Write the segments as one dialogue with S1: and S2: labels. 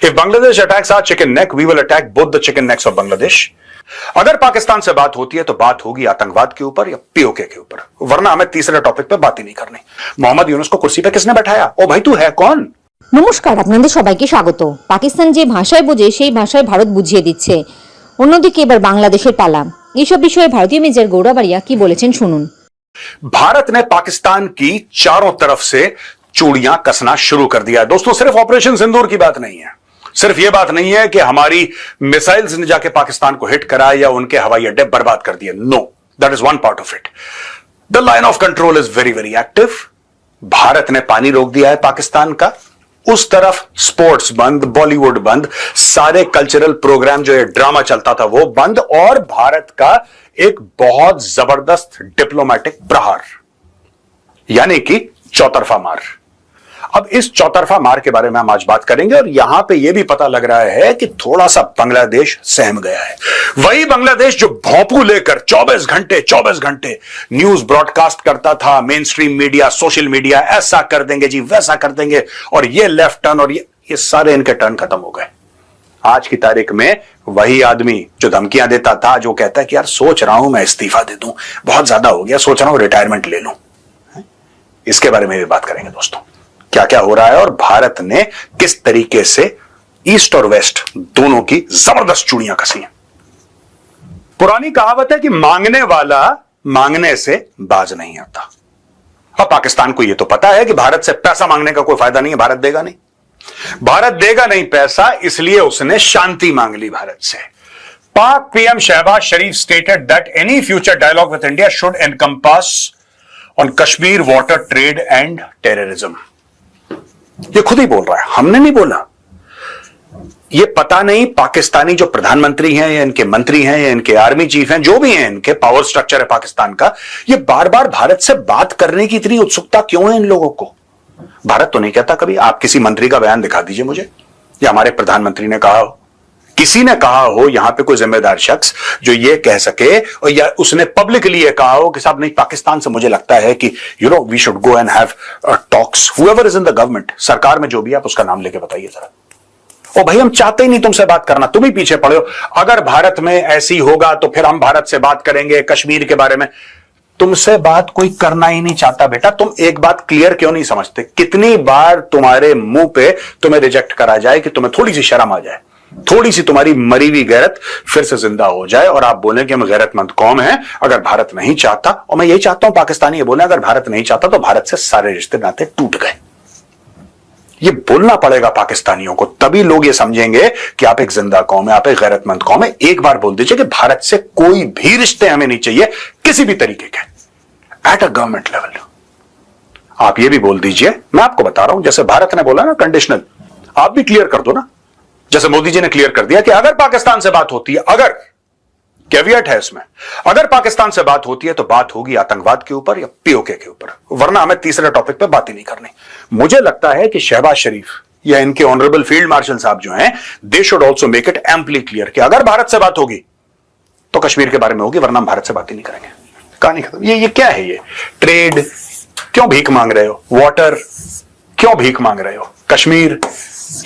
S1: If Bangladesh attacks our chicken neck, we will attack both the chicken necks of Bangladesh. अगर पाकिस्तान से बात होती है तो बात होगी आतंकवाद के ऊपर या पीओके के ऊपर, वरना हमें तीसरे टॉपिक पे बात ही नहीं करनी। मोहम्मद यूनुस को कुर्सी पे किसने बैठाया? ओ भाई तू है कौन?
S2: নমস্কার, আপনাদের সবাইকে স্বাগত। পাকিস্তান যে ভাষায় বোঝে সেই ভাষায় ভারত বুঝিয়ে দিচ্ছে। অন্যদিকে এবার বাংলাদেশের পালা। এইসব বিষয়ে ভারতীয় মেজর গৌরাবাড়িয়া কি বলেছেন শুনুন।
S1: भारत ने पाकिस्तान की चारों तरफ से चूड़ियां कसना शुरू कर दिया है। दोस्तों, सिर्फ ऑपरेशन सिंदूर की बात नहीं है, सिर्फ यह बात नहीं है कि हमारी मिसाइल्स ने जाके पाकिस्तान को हिट करा या उनके हवाई अड्डे बर्बाद कर दिए। No, that is one part of it. The line of control is very very active. Bharat ने पानी रोक दिया है पाकिस्तान का, उस तरफ स्पोर्ट्स बंद, बॉलीवुड बंद, सारे कल्चरल प्रोग्राम जो ये ड्रामा चलता था वो बंद, और भारत का एक बहुत जबरदस्त डिप्लोमेटिक प्रहार, यानी कि चौतरफा मार। अब इस चौतरफा मार के बारे में हम आज बात करेंगे, और यहां पे यह भी पता लग रहा है कि थोड़ा सा बांग्लादेश सहम गया है। वही बांग्लादेश जो भोंपू लेकर 24 घंटे न्यूज ब्रॉडकास्ट करता था, main stream media, social media, ऐसा कर देंगे जी, वैसा कर देंगे, और ये लेफ्ट टर्न और ये सारे इनके टर्न खत्म हो गए। आज की तारीख में वही आदमी जो धमकियां देता था, जो कहता है कि यार सोच रहा हूं मैं इस्तीफा दे दूं, बहुत ज्यादा हो गया, सोच रहा हूं रिटायरमेंट ले लूं, इसके बारे में भी बात करेंगे दोस्तों। क्या क्या हो रहा है और भारत ने किस तरीके से ईस्ट और वेस्ट दोनों की जबरदस्त चूड़ियां कसी हैं। पुरानी कहावत है कि मांगने वाला मांगने से बाज नहीं आता। अब पाकिस्तान को यह तो पता है कि भारत से पैसा मांगने का कोई फायदा नहीं है, भारत देगा नहीं, भारत देगा नहीं पैसा, इसलिए उसने शांति मांग ली भारत से। Pak PM Shehbaz Sharif stated that any future dialogue with India should encompass on Kashmir water trade and terrorism. ये खुद ही बोल रहा है, हमने नहीं बोला। ये पता नहीं पाकिस्तानी जो प्रधानमंत्री हैं या इनके मंत्री हैं या इनके आर्मी चीफ हैं, जो भी हैं, इनके पावर स्ट्रक्चर है पाकिस्तान का, ये बार बार भारत से बात करने की इतनी उत्सुकता क्यों है इन लोगों को? भारत तो नहीं कहता कभी, आप किसी मंत्री का बयान दिखा दीजिए मुझे, या हमारे प्रधानमंत्री ने कहा हो, किसी ने कहा हो, यहां पे कोई जिम्मेदार शख्स जो ये कह सके, और या उसने पब्लिकली ये कहा हो कि साहब नहीं, पाकिस्तान से मुझे लगता है कि we should go and have talks, whoever is in the government, सरकार में जो भी, आप उसका नाम लेके बताइए जरा। ओ भाई, हम चाहते ही नहीं तुमसे बात करना, तुम ही पीछे पड़े हो। अगर भारत में ऐसी होगा तो फिर हम भारत से बात करेंगे कश्मीर के बारे में। तुमसे बात कोई करना ही नहीं चाहता बेटा। तुम एक बात क्लियर क्यों नहीं समझते? कितनी बार तुम्हारे मुंह पे तुम्हें रिजेक्ट करा जाए कि तुम्हें थोड़ी सी शर्म आ जाए, थोड़ी सी तुम्हारी मरी हुई गैरत फिर से जिंदा हो जाए, और आप बोले कि हम गैरतमंद कौम हैं। अगर भारत नहीं चाहता, और मैं यही चाहता हूं पाकिस्तानी ये बोले, अगर भारत नहीं चाहता तो भारत से सारे रिश्ते नाते टूट गए। ये बोलना पड़ेगा पाकिस्तानियों को, तभी लोग ये समझेंगे कि आप एक जिंदा कौम है, आप एक गैरतमंद कौम है। एक बार बोल दीजिए कि भारत से कोई भी रिश्ते हमें नहीं चाहिए, किसी भी तरीके के, एट अ गवर्नमेंट लेवल। आप ये भी बोल दीजिए, मैं आपको बता रहा हूं, जैसे भारत ने बोला ना कंडीशनल, आप भी क्लियर कर दो ना, जैसे मोदी जी ने क्लियर कर दिया कि अगर पाकिस्तान से बात होती है, अगर कैवियट है इसमें, अगर पाकिस्तान से बात होती है तो बात होगी आतंकवाद के ऊपर या पीओके के ऊपर, वरना हमें तीसरे टॉपिक पे बात ही नहीं करनी। मुझे लगता है कि शहबाज शरीफ या इनके ऑनरेबल फील्ड मार्शल साहब जो हैं, they should also make it amply clear कि अगर भारत से बात होगी तो कश्मीर के बारे में होगी, वरना हम भारत से बात ही नहीं करेंगे। कहानी खत्म। ये क्या है? ये ट्रेड क्यों भीख मांग रहे हो? वाटर क्यों भीख मांग रहे हो? कश्मीर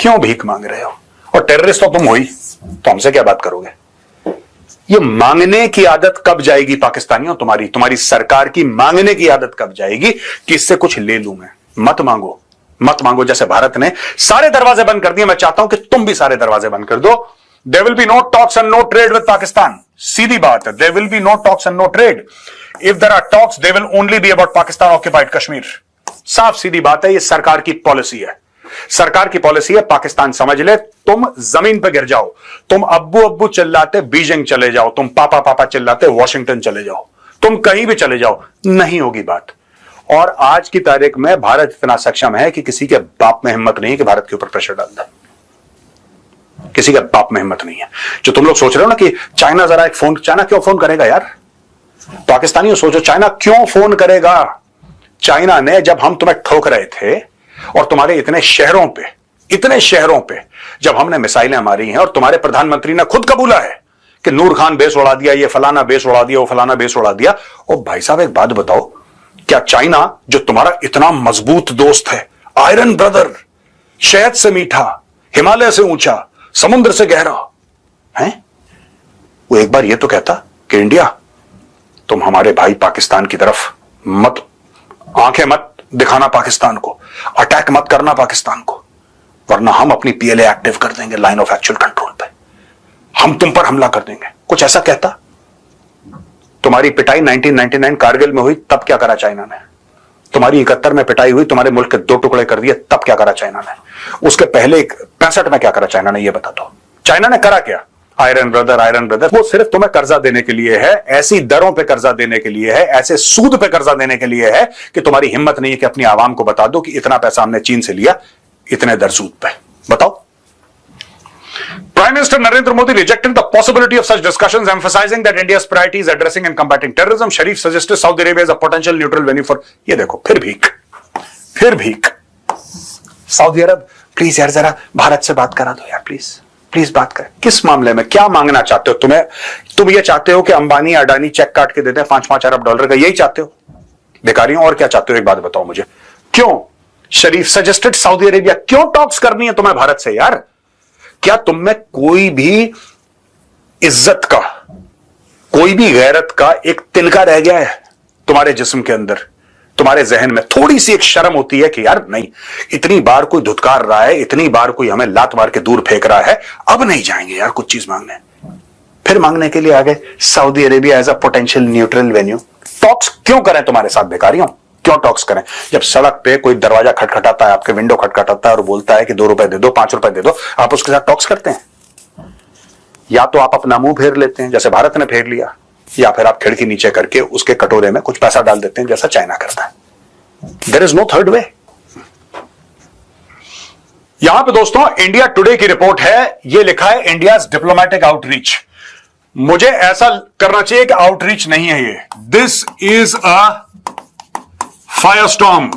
S1: क्यों भीख मांग रहे हो? और टेररिस्ट तो तुम हो ही, तो हमसे क्या बात करोगे? ये मांगने की आदत कब जाएगी पाकिस्तानियों? तुम्हारी सरकार की मांगने की आदत कब जाएगी कि इससे कुछ ले लूं मैं? मत मांगो, मत मांगो। जैसे भारत ने सारे दरवाजे बंद कर दिए, मैं चाहता हूं कि तुम भी सारे दरवाजे बंद कर दो। There will be no talks and no trade with Pakistan. सीधी बात है, there will be no talks and no trade. If there are talks, they will only be about Pakistan occupied Kashmir. साफ सीधी बात है, ये सरकार की पॉलिसी है। सरकार की पॉलिसी है, पाकिस्तान समझ ले, तुम जमीन पर गिर जाओ, तुम अब्बू अब्बू चिल्लाते बीजिंग चले जाओ, तुम पापा पापा चिल्लाते वॉशिंगटन चले जाओ, तुम कहीं भी चले जाओ, नहीं होगी बात। और आज की तारीख में भारत इतना सक्षम है कि किसी के बाप में हिम्मत नहीं है कि भारत के ऊपर प्रेशर डाल दे। किसी के बाप में हिम्मत नहीं है। जो तुम लोग सोच रहे हो ना कि चाइना जरा एक फोन, चाइना क्यों फोन करेगा यार? पाकिस्तानियों सोचो, चाइना क्यों फोन करेगा? चाइना ने जब हम तुम्हें ठोक रहे थे और तुम्हारे इतने शहरों पे जब हमने मिसाइलें मारी हैं, और तुम्हारे प्रधानमंत्री ने खुद कबूला है कि नूर खान बेस उड़ा दिया, ये फलाना बेस उड़ा दिया, वो फलाना बेस उड़ा दिया। और भाई साहब एक बात बताओ, क्या चाइना जो तुम्हारा इतना मजबूत दोस्त है, आयरन ब्रदर, शहद से मीठा, हिमालय से ऊंचा, समुद्र से गहरा है। वो एक बार ये तो कहता कि इंडिया, तुम हमारे भाई पाकिस्तान की तरफ मत, आंखें मत दिखाना पाकिस्तान को, अटैक मत करना पाकिस्तान को, वरना हम अपनी पीएलए एक्टिव कर देंगे लाइन ऑफ एक्चुअल कंट्रोल पे, हम तुम पर हमला कर देंगे। कुछ ऐसा कहता। तुम्हारी पिटाई 1999 कारगिल में हुई, तब क्या करा चाइना ने? तुम्हारी 71 में पिटाई हुई, तुम्हारे मुल्क के 2 टुकड़े कर दिए, तब क्या करा चाइना ने? उसके पहले 65 में क्या करा चाइना ने, यह बता दो। चाइना ने करा क्या? आयरन ब्रदर, वो सिर्फ तुम्हें कर्जा देने के लिए है, ऐसी दरों पे कर्जा देने के लिए है, ऐसे सूद पे कर्जा देने के लिए है कि तुम्हारी हिम्मत नहीं है कि अपनी आवाम को बता दो कि इतना पैसा हमने चीन से लिया, इतने दर सूद पे। बताओ। Prime Minister Narendra Modi rejected the possibility of such discussions, emphasizing that India's priority is addressing and combating terrorism. Sharif suggested Saudi Arabia as a potential neutral venue for, ये देखो फिर भीख। सऊदी अरब, प्लीज यार जरा भारत से बात करा दो यार, प्लीज बात कर। किस मामले में क्या मांगना चाहते हो? तुम ये चाहते हो कि अंबानी अडानी चेक काट के देते हैं $5-5 अरब का, यही चाहते हो बेकारियों? और क्या चाहते हो एक बात बताओ मुझे। क्यों शरीफ सजेस्टेड सऊदी अरेबिया, क्यों टॉक्स करनी है तुम्हें भारत से यार? क्या तुम में कोई भी इज्जत का, कोई भी गैरत का एक तिनका रह गया है तुम्हारे जिस्म के अंदर, तुम्हारे जहन में? थोड़ी सी एक शर्म होती है कि यार नहीं, इतनी बार कोई धुतकार रहा है, इतनी बार कोई हमें लात मार के दूर फेंक रहा है, अब नहीं जाएंगे यार कुछ चीज मांगने। फिर मांगने के लिए आ गए Saudi Arabia as a potential neutral venue. Talks क्यों करें तुम्हारे साथ बेकारियों? क्यों टॉक्स करें? जब सड़क पे कोई दरवाजा खटखटाता है, आपके विंडो खटखटाता है और बोलता है कि 2 रुपए दे दो, 5 रुपए दे दो, आप उसके साथ टॉक्स करते हैं? या तो आप अपना मुंह फेर लेते हैं जैसे भारत ने फेर लिया, या फिर आप खिड़की नीचे करके उसके कटोरे में कुछ पैसा डाल देते हैं जैसा चाइना करता है। There is no third way. यहां पे दोस्तों इंडिया टुडे की रिपोर्ट है, यह लिखा है इंडियाज डिप्लोमेटिक आउटरीच। मुझे ऐसा करना चाहिए कि आउटरीच नहीं है ये, दिस इज अ फायरस्टॉर्म।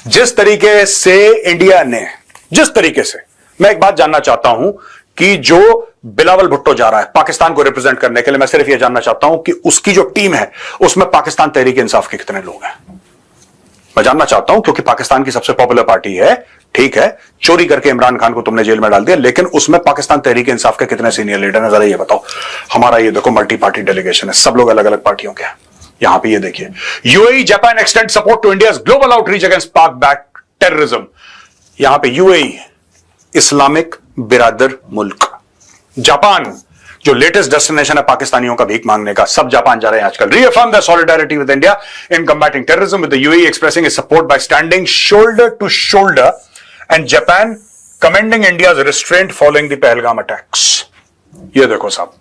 S1: जिस तरीके से इंडिया ने, जिस तरीके से, मैं एक बात जानना चाहता हूं कि जो बिलावल भुट्टो जा रहा है पाकिस्तान को रिप्रेजेंट करने के लिए, मैं सिर्फ यह जानना चाहता हूं कि उसकी जो टीम है उसमें पाकिस्तान तहरीक इंसाफ के कितने लोग हैं? मैं जानना चाहता हूं, क्योंकि पाकिस्तान की सबसे पॉपुलर पार्टी है, ठीक है, चोरी करके इमरान खान को तुमने जेल में डाल दिया, लेकिन उसमें पाकिस्तान तहरीक इंसाफ के कितने सीनियर लीडर हैं? जरा ये बताओ। हमारा ये देखो मल्टी पार्टी डेलीगेशन है, सब लोग अलग अलग पार्टियों के हैं। यहां पे ये देखिए, UAE Japan extend support to India's global outreach against Pak backed terrorism. यहां पे यूएई इस्लामिक बिरादर मुल्क, जापान जो लेटेस्ट डेस्टिनेशन है पाकिस्तानियों का भीख मांगने का, सब जापान जा रहे हैं आजकल। Reaffirm the solidarity with India in combating terrorism, with the UAE expressing its support by standing shoulder to shoulder, and Japan commending India's restraint following the Pahalgam attacks. ये देखो साहब,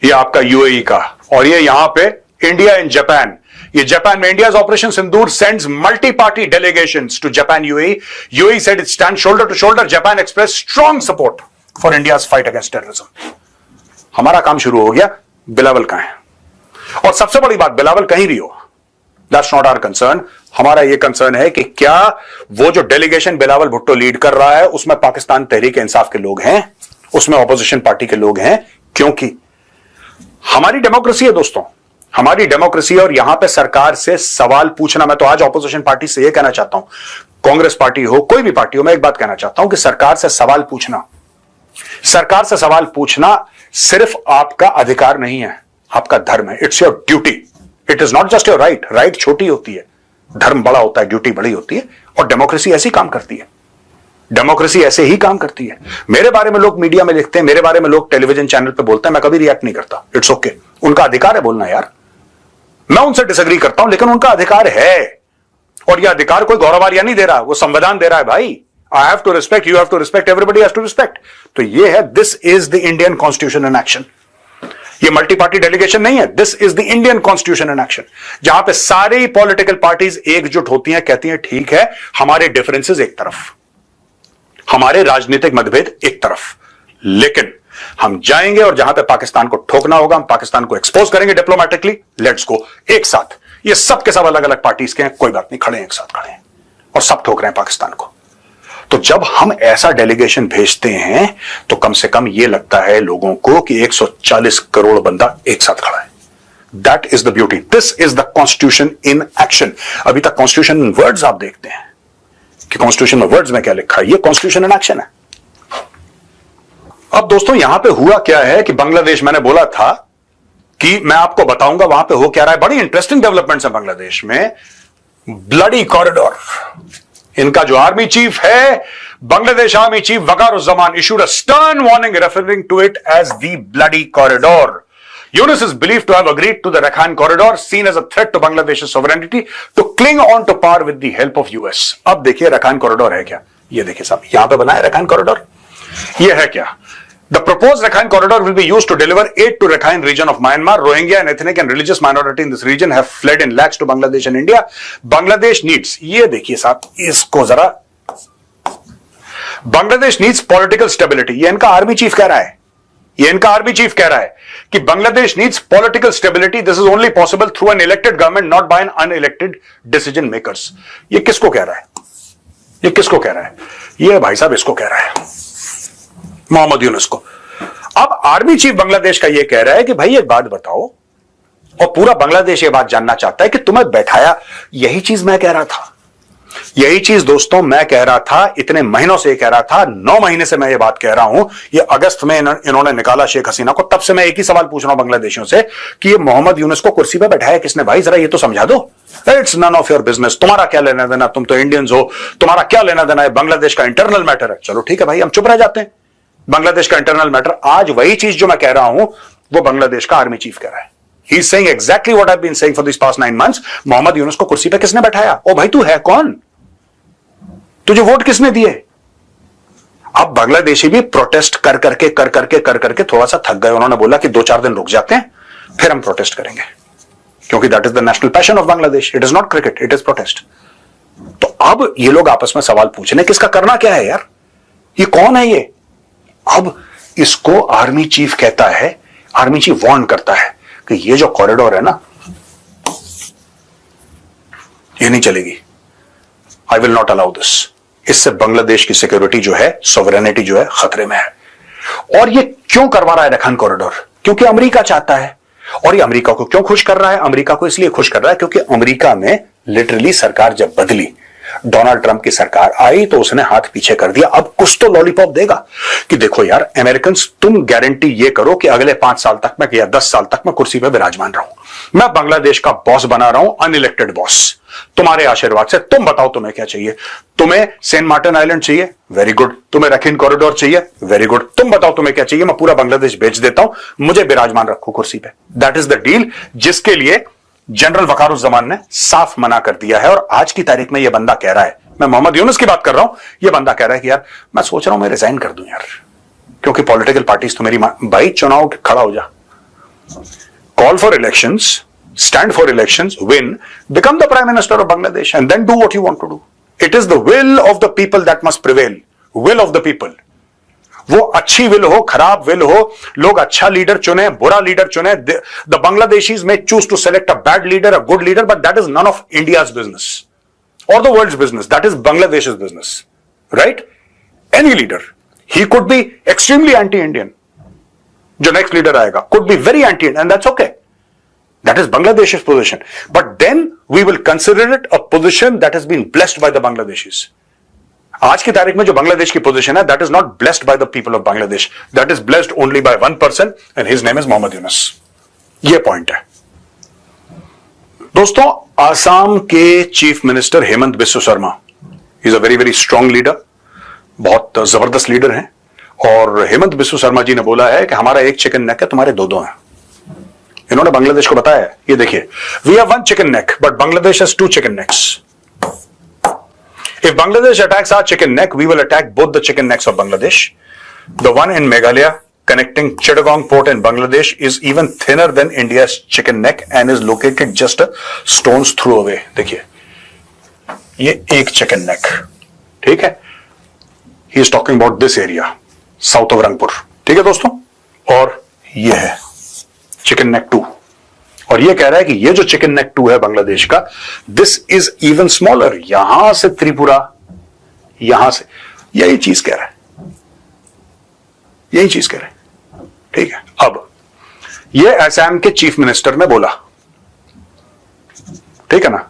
S1: ये आपका यूएई का, और ये यहां पे इंडिया इन जापान। ये जापान में India's operation Sindoor sends multi party delegations to Japan UAE. UAE said it stand shoulder to shoulder, Japan express strong support for India's fight against terrorism. हमारा काम शुरू हो गया, बिलावल कहां है? और सबसे बड़ी बात, बिलावल कहीं भी हो, दैट्स नॉट आवर कंसर्न। हमारा यह कंसर्न है कि क्या वो जो डेलीगेशन बिलावल भुट्टो लीड कर रहा है उसमें पाकिस्तान तहरीक इंसाफ के लोग हैं, उसमें ऑपोजिशन पार्टी के लोग हैं? क्योंकि हमारी डेमोक्रेसी है दोस्तों, हमारी डेमोक्रेसी है, और यहां पे सरकार से सवाल पूछना, मैं तो आज ऑपोजिशन पार्टी से यह कहना चाहता हूं, कांग्रेस पार्टी हो, कोई भी पार्टी हो, मैं एक बात कहना चाहता हूं कि सरकार से सवाल पूछना, सरकार से सवाल पूछना सिर्फ आपका अधिकार नहीं है, आपका धर्म है। It's your duty, it is not just your right. Right छोटी होती है, धर्म बड़ा होता है, ड्यूटी बड़ी होती है, और डेमोक्रेसी ऐसी काम करती है, डेमोक्रेसी ऐसे ही काम करती है। मेरे बारे में लोग मीडिया में लिखते हैं, मेरे बारे में लोग टेलीविजन चैनल पे बोलते हैं, मैं कभी रिएक्ट नहीं करता। इट्स ओके, उनका अधिकार है बोलना यार, मैं उनसे डिसएग्री करता हूं, लेकिन उनका अधिकार है, और यह अधिकार कोई गौरवालिया नहीं दे रहा, वो संविधान दे रहा है भाई। I have to respect, you have to respect, everybody has to respect. तो ये है, this is the Indian constitution in action. ये मल्टी पार्टी डेलीगेशन नहीं है, this is the Indian constitution in action, जहां पे सारी पॉलिटिकल पार्टीज एकजुट होती हैं, कहती हैं ठीक है, हमारे डिफरेंसेस एक तरफ, हमारे राजनीतिक मतभेद एक तरफ, लेकिन हम जाएंगे और जहां पे पाकिस्तान को ठोकना होगा, हम पाकिस्तान को एक्सपोज करेंगे डिप्लोमेटिकली। लेट्स गो, एक साथ। ये सब के सब अलग अलग पार्टीज के हैं, कोई बात नहीं, खड़े हैं, एक साथ खड़े हैं, और सब ठोक रहे हैं पाकिस्तान को। तो जब हम ऐसा डेलीगेशन भेजते हैं तो कम से कम ये लगता है लोगों को कि 140 करोड़ बंदा एक साथ खड़ा है। That is the beauty, this is the constitution in action. अभी तक कॉन्स्टिट्यूशन इन वर्ड्स आप देखते हैं, कि कॉन्स्टिट्यूशन में वर्ड्स में क्या लिखा है, ये कॉन्स्टिट्यूशन इन एक्शन है। अब दोस्तों यहां पे हुआ क्या है कि बांग्लादेश, मैंने बोला था कि मैं आपको बताऊंगा वहां पे हो क्या रहा है। बड़ी इंटरेस्टिंग डेवलपमेंट्स है बांग्लादेश में। ब्लडी कॉरिडोर, इनका जो आर्मी चीफ है, Bangladesh army chief Waqaruzzaman issued a stern warning referring to it as the bloody corridor. Yunus is believed to have agreed to the Rakhine corridor, seen as a threat to Bangladesh's sovereignty, to cling on to power with the help of US. अब देखिए Rakhine corridor है क्या, ये देखिए साहब यहां पे बना है रखाइन कॉरिडोर, ये है क्या? The proposed Rakhine corridor will be used to deliver aid to Rakhine region of Myanmar. Rohingya and ethnic and religious minority in this region have fled in lakhs to Bangladesh and India. Bangladesh needs, ये देखिए साहब, इसको जरा, Bangladesh needs political stability. ये इनका army chief कह रहा है, ये इनका आर्मी चीफ कह रहा है कि Bangladesh needs political stability. This is only possible through an elected government, not by an unelected decision makers. ये किसको कह रहा है, ये किसको कह रहा है? ये भाई साहब इसको कह रहा है, मोहम्मद यूनुस को. अब आर्मी चीफ बांग्लादेश का ये कह रहा है कि भाई एक बात बताओ, और पूरा बांग्लादेश ये बात जानना चाहता है कि तुम्हें बैठाया. यही चीज मैं कह रहा था, यही चीज दोस्तों मैं कह रहा था, इतने महीनों से कह रहा था, 9 महीने से मैं ये बात कह रहा हूं. ये अगस्त में इन्होंने निकाला शेख हसीना को, तब से मैं एक ही सवाल पूछ रहा हूं बांग्लादेशियों से कि ये मोहम्मद यूनुस को कुर्सी पे बैठाया किसने? भाई जरा ये तो समझा दो. It's none of your business, तुम्हारा क्या लेना देना, तुम तो इंडियंस हो, तुम्हारा क्या लेना देना है, बांग्लादेश का इंटरनल मैटर है. चलो ठीक है भाई, हम चुप रह जाते हैं. बांग्लादेश का इंटरनल मैटर, आज वही चीज जो मैं कह रहा हूं वो बांग्लादेश का आर्मी चीफ कह रहा है. He is saying exactly what I have been saying for this past 9 months. Mohammad Yunus को कुर्सी पे किसने बैठाया? ओ भाई तू है कौन? तुझे वोट किसने दिए? अब बांग्लादेशी भी प्रोटेस्ट कर करके थोड़ा सा थक गए. उन्होंने बोला कि 2-4 दिन रुक जाते हैं, फिर हम प्रोटेस्ट करेंगे, क्योंकि that is the national passion of Bangladesh. It is not cricket, it is protest. तो अब ये लोग आपस में सवाल पूछ रहे हैं कि इसका करना क्या है यार, ये कौन है ये? अब इसको आर्मी चीफ कहता है, आर्मी चीफ वार्न करता है कि ये जो कॉरिडोर है ना, ये नहीं चलेगी. I will not allow this. इससे बांग्लादेश की सिक्योरिटी जो है, सॉवरेनिटी जो है, खतरे में है. और ये क्यों करवा रहा है रखाइन कॉरिडोर? क्योंकि अमेरिका चाहता है. और ये अमेरिका को क्यों खुश कर रहा है? अमेरिका को इसलिए खुश कर रहा है क्योंकि अमेरिका में लिटरली सरकार जब बदली, डोनाल्ड ट्रंप की सरकार आई, तो उसने हाथ पीछे कर दिया. अब कुछ तो लॉलीपॉप देगा कि देखो यार अमेरिकन, तुम गारंटी ये करो कि अगले 5 साल तक मैं या 10 साल तक मैं कुर्सी पे विराजमान रहूं. मैं बांग्लादेश का बॉस बना रहा हूं, अनइलेक्टेड बॉस, तुम्हारे आशीर्वाद से. तुम बताओ तुम्हें क्या चाहिए? तुम्हें सेंट मार्टिन आइलैंड चाहिए? Very good. तुम्हें रखीन कॉरिडोर चाहिए? Very good. तुम बताओ तुम्हें क्या चाहिए? मैं पूरा बांग्लादेश बेच देता हूं, मुझे विराजमान रखो कुर्सी पे. दैट इज द डील, जिसके लिए जनरल वकारुज्जमान ने साफ मना कर दिया है. और आज की तारीख में यह बंदा कह रहा है, मैं मोहम्मद यूनुस की बात कर रहा हूं, यह बंदा कह रहा है कि यार मैं सोच रहा हूं मैं रिजाइन कर दूं यार, क्योंकि पॉलिटिकल पार्टीज तो मेरी भाई, चुनाव खड़ा हो जा, call for elections, stand for elections, win, become the prime minister of Bangladesh, and then do what you want to do. It is the will of the people that must prevail. Will of the people. वो अच्छी will हो, खराब will हो, लोग अच्छा leader चुने, बुरा leader चुने. The Bangladeshis may choose to select a bad leader, a good leader, but that is none of India's business or the world's business. That is Bangladesh's business, right? Any leader, he could be extremely anti-Indian. जो next leader आएगा could be very anti-Indian, and that's okay. That is Bangladesh's position. But then we will consider it a position that has been blessed by the Bangladeshis. आज की तारीख में जो बांग्लादेश की position है, that is not blessed by the people of Bangladesh. That is blessed only by one person, and his name is Mohammad Yunus. ये point है दोस्तों. आसाम के chief minister Hemant Biswa Sharma is a very very strong leader, बहुत जबरदस्त लीडर हैं. और हेमंत बिस्व शर्मा जी ने बोला है कि हमारा एक चिकन नेक है, तुम्हारे 2-2 हैं. इन्होंने बांग्लादेश को बताया, ये देखिए, we have 1 chicken neck, but Bangladesh has 2 chicken necks. If Bangladesh attacks our chicken neck, we will attack both the chicken necks of Bangladesh. The one in Meghalaya connecting Chittagong port in Bangladesh is even thinner than India's chicken neck and is located just a stone's throw away. देखिए, ये एक chicken neck, ठीक है? He is talking about this area, south of Rangpur. ठीक है दोस्तों? और ये है चिकन नेक 2. और ये कह रहा है कि ये जो चिकन नेक 2 है बांग्लादेश का, दिस इज इवन स्मॉलर. यहां से त्रिपुरा, यहां से, यही चीज कह रहा है, यही चीज कह रहा है. ठीक है, अब ये असम के चीफ मिनिस्टर ने बोला, ठीक है ना.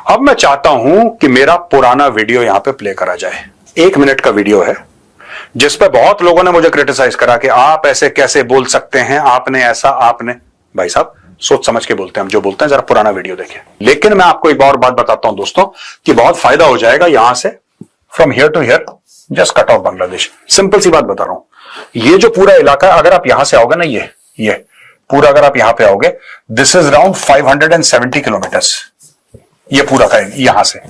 S1: अब मैं चाहता हूं कि मेरा पुराना वीडियो यहां पे प्ले करा जाए। 1 मिनट का वीडियो है जिस पे बहुत लोगों ने मुझे क्रिटिसाइज करा कि आप ऐसे कैसे बोल सकते हैं, आपने ऐसा, आपने। भाई साहब सोच समझ के बोलते हैं हम, जो बोलते हैं जरा पुराना वीडियो देखिए। लेकिन मैं आपको एक और बात बताता हूं दोस्तों कि बहुत फायदा हो जाएगा यहां से, from here to here just cut off Bangladesh. Simple सी बात बता रहा हूं, ये जो पूरा इलाका अगर आप यहां से आओगे ना, ये पूरा अगर आप यहां पे आओगे, दिस इज अराउंड 570 किलोमीटर्स, ये पूरा का यहां से।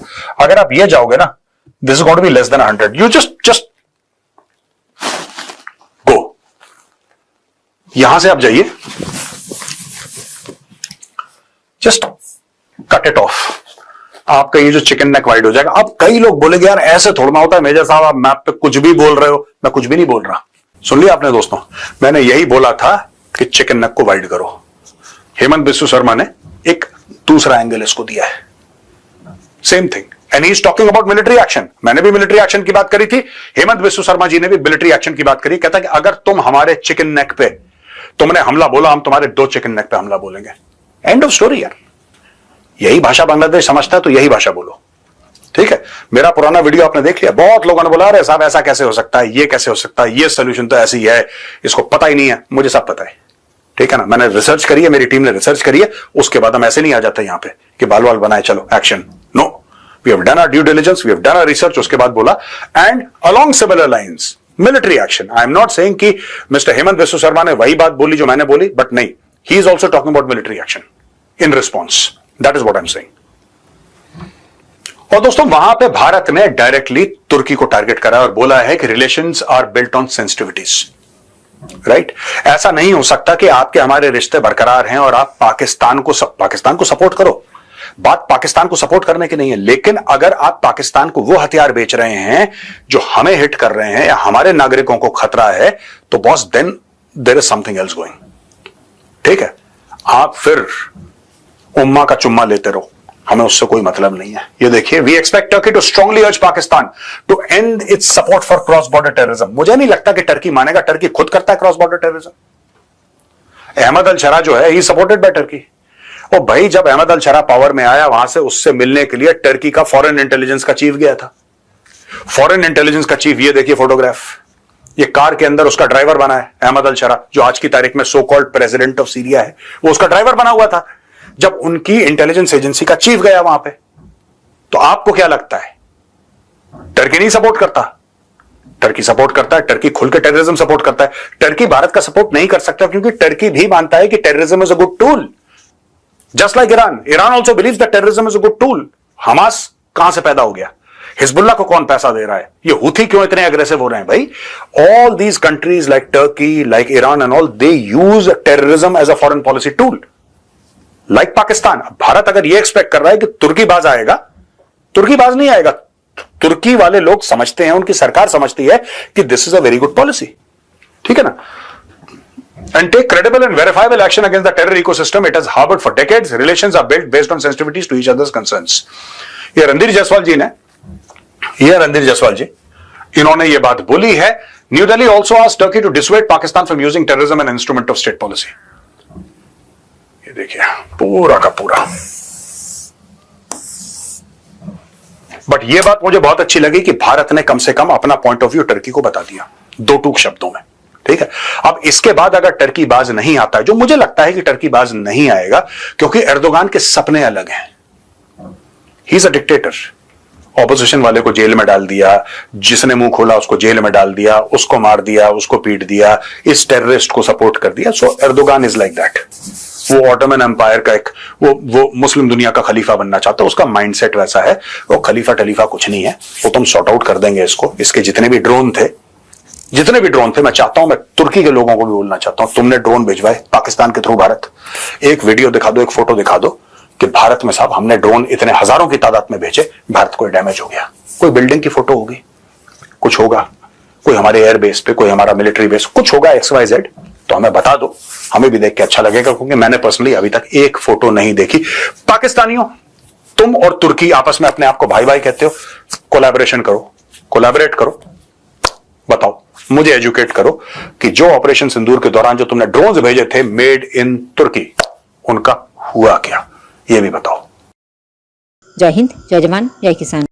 S1: अगर आप ये जाओगे ना, this is going to be less than 100। You just go, यहां से आप जाइए, जस्ट कट इट ऑफ, आपका ये जो चिकन नेक वाइड हो जाएगा। अब कई लोग बोलेंगे यार ऐसे थोड़ा होता है मेजर साहब, आप मैप पे कुछ भी बोल रहे हो। मैं कुछ भी नहीं बोल रहा, सुन लिया आपने दोस्तों, मैंने यही बोला था कि चिकन नेक को वाइड करो। हेमंत बिस्व शर्मा ने एक दूसरा एंगल इसको दिया है, same thing, and he is talking about military action. मैंने भी मिलिट्री एक्शन की बात करी थी, हेमंत बिस्व शर्मा जी ने भी मिलिट्री एक्शन की बात करी। कहता है कि अगर तुम हमारे चिकन नेक पे तुमने हमला बोला, हम तुम्हारे 2 चिकन नेक पे हमला बोलेंगे। एंड ऑफ स्टोरी यार। यही भाषा बांग्लादेश समझता है तो यही भाषा बोलो, ठीक है। मेरा पुराना वीडियो आपने देख लिया, बहुत लोगों ने बोला अरे साहब ऐसा कैसे हो सकता है, ये कैसे हो सकता है, ये सोल्यूशन तो ऐसी है, इसको पता ही नहीं है। मुझे सब पता है, ठीक है ना। मैंने रिसर्च करी है, मेरी टीम ने रिसर्च करी है, उसके बाद हम ऐसे नहीं आ जाते यहां पे कि बाल वाल बनाए चलो action. No, we have done our due diligence, we have done our research, उसके बाद बोला and along similar lines military action. I am not saying कि मिस्टर हेमंत बिस्व शर्मा ने वही बात बोली जो मैंने बोली, बट नहीं, he is also talking about military action in response, that is what I am saying. और दोस्तों वहां पे भारत ने डायरेक्टली तुर्की को टारगेट करा और बोला है कि relations are built on sensitivities, right. ऐसा नहीं हो सकता कि आपके हमारे रिश्ते बरकरार हैं और आप पाकिस्तान को सपोर्ट करो। बात पाकिस्तान को सपोर्ट करने की नहीं है, लेकिन अगर आप पाकिस्तान को वो हथियार बेच रहे हैं जो हमें हिट कर रहे हैं या हमारे नागरिकों को खतरा है, तो boss then there is something else going, ठीक है। आप फिर उम्मा का चुम्मा लेते रहो, हमें उससे कोई मतलब नहीं है। ये देखिए, we expect Turkey to strongly urge Pakistan to end its support for cross border terrorism. मुझे नहीं लगता कि टर्की मानेगा, टर्की खुद करता है क्रॉस बॉर्डर टेररिज्म। अहमद अल शरा जो है, ही सपोर्टेड बाय टर्की। और भाई जब अहमद अल शरा पावर में आया, वहां से उससे मिलने के लिए टर्की का फॉरेन इंटेलिजेंस का चीफ गया था। फॉरेन इंटेलिजेंस का चीफ, ये देखिए फोटोग्राफ, ये कार के अंदर उसका ड्राइवर बना है अहमद अल शरा, जो आज की तारीख में so called president of Syria है, वो उसका ड्राइवर बना हुआ था जब उनकी इंटेलिजेंस एजेंसी का चीफ गया वहां पे। तो आपको क्या लगता है टर्की नहीं सपोर्ट करता? टर्की सपोर्ट करता है, टर्की खुल के टेररिज्म सपोर्ट करता है। टर्की भारत का सपोर्ट नहीं कर सकता क्योंकि टर्की भी मानता है कि terrorism is a good tool, just like Iran also believes that terrorism is a good tool. Hamas कहां से पैदा हो गया? हिजबुल्लाह को कौन पैसा दे रहा है? ये हुथी क्यों इतने अग्रेसिव हो रहे हैं भाई? All these countries like Turkey, like Iran and all, they use terrorism as a foreign policy tool, like Pakistan. Bharat अगर ये एक्सपेक्ट कर रहा है कि तुर्की बाज आएगा, तुर्की बाज नहीं आएगा। तुर्की वाले लोग समझते हैं, उनकी सरकार समझती है कि this is a very good policy, ठीक है ना। And take credible and verifiable action against the terror ecosystem it has harboured for decades. Relations are built based on sensitivities to each others concerns. ये रणधीर जायसवाल जी इन्होंने ये बात बोली है। New Delhi also asked Turkey to dissuade Pakistan from using terrorism an instrument of state policy. ये देखिए पूरा का पूरा। बट ये बात मुझे बहुत अच्छी लगी कि भारत ने कम से कम अपना पॉइंट ऑफ व्यू टर्की को बता दिया 2 टूक शब्दों में, ठीक है। अब इसके बाद अगर टर्की बाज नहीं आता है, जो मुझे लगता है कि टर्की बाज नहीं आएगा क्योंकि एर्दोगान के सपने अलग हैं। He is a dictator. Opposition वाले को जेल में डाल दिया, जिसने मुंह खोला उसको जेल में डाल दिया, उसको मार दिया, उसको पीट दिया, इस टेररिस्ट को सपोर्ट कर दिया। सो एर्दोगान इज लाइक दैट। वो ऑटोमन एम्पायर का एक वो मुस्लिम दुनिया का खलीफा बनना चाहता है, उसका माइंडसेट वैसा है। वो खलीफा टलीफा कुछ नहीं है, वो तुम सॉर्ट आउट कर देंगे इसको। इसके जितने भी ड्रोन थे, मैं चाहता हूं, मैं तुर्की के लोगों को भी बोलना चाहता हूं, तुमने ड्रोन भिजवाए पाकिस्तान के थ्रू भारत, एक वीडियो दिखा दो, एक फोटो दिखा दो कि भारत में साहब हमने ड्रोन इतने हजारों की तादाद में भेजे, भारत को डैमेज हो गया। कोई बिल्डिंग की फोटो होगी, कुछ होगा, कोई हमारे एयरबेस पे, कोई हमारा मिलिट्री बेस, कुछ होगा XYZ, तो हमें बता दो, हमें भी देख के अच्छा लगेगा। क्योंकि मैंने पर्सनली अभी तक एक फोटो नहीं देखी। पाकिस्तानियों, तुम और तुर्की आपस में अपने आप को भाई भाई कहते हो, कोलैबोरेशन करो, कोलैबोरेट करो, बताओ, मुझे एजुकेट करो कि जो ऑपरेशन सिंदूर के दौरान जो तुमने ड्रोन्स भेजे थे मेड इन तुर्की, उनका हुआ क्या, ये भी बताओ।
S2: জয় হিন্দ, জয় জওয়ান, জয় কিষাণ।